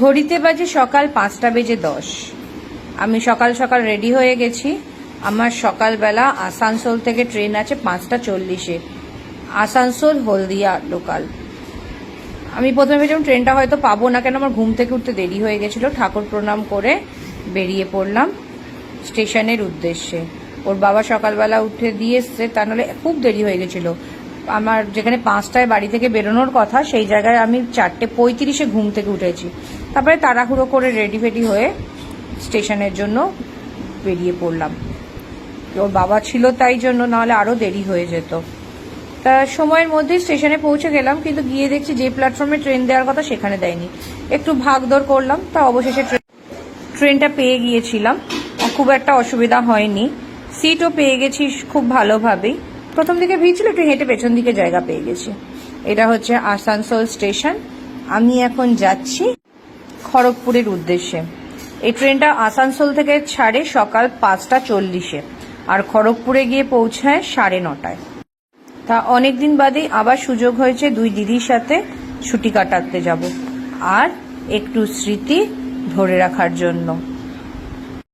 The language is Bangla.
ঘড়িতে বাজে সকাল 5:10। আমি সকাল সকাল রেডি হয়ে গেছি। আমার সকালবেলা আসানসোল থেকে ট্রেন আছে 5:40-এ, আসানসোল হলদিয়া লোকাল। আমি প্রথমে ভেবেছিলাম ট্রেনটা হয়তো পাবো না, কেন আমার ঘুম থেকে উঠতে দেরি হয়ে গেছিলো। ঠাকুর প্রণাম করে বেরিয়ে পড়লাম স্টেশনের উদ্দেশ্যে। ওর বাবা সকালবেলা উঠে দিয়ে এসছে, তা নাহলে খুব দেরি হয়ে গেছিলো। আমার যেখানে 5টায় বাড়ি থেকে বেরোনোর কথা, সেই জায়গায় আমি 4:35-এ ঘুম থেকে উঠেছি। তারপরে তাড়াহুড়ো করে রেডি ফেডি হয়ে স্টেশনের জন্য বেরিয়ে পড়লাম। ওর বাবা ছিল তাই জন্য, নাহলে আরও দেরি হয়ে যেত। তা সময়ের মধ্যেই স্টেশনে পৌঁছে গেলাম, কিন্তু গিয়ে দেখছি যে প্ল্যাটফর্মে ট্রেন দেওয়ার কথা সেখানে দেয়নি। একটু ভাগদৌড় করলাম, তা অবশেষে ট্রেনটা পেয়ে গিয়েছিলাম। খুব একটা অসুবিধা হয়নি, সিটও পেয়ে গেছি খুব ভালোভাবেই। প্রথম দিকে ভিড় ছিল, একটু হেঁটে পেছন দিকে জায়গা পেয়ে গেছি। এটা হচ্ছে আসানসোল স্টেশন। আমি এখন যাচ্ছি খড়গপুরের উদ্দেশ্যে। এই ট্রেনটা আসানসোল থেকে ছাড়ে সকাল 5:40-এ, আর খড়গপুরে গিয়ে পৌঁছায় 9:30-টায়। তা অনেকদিন বাদেই আবার সুযোগ হয়েছে দুই দিদির সাথে ছুটি কাটাতে যাব, আর একটু স্মৃতি ধরে রাখার জন্য।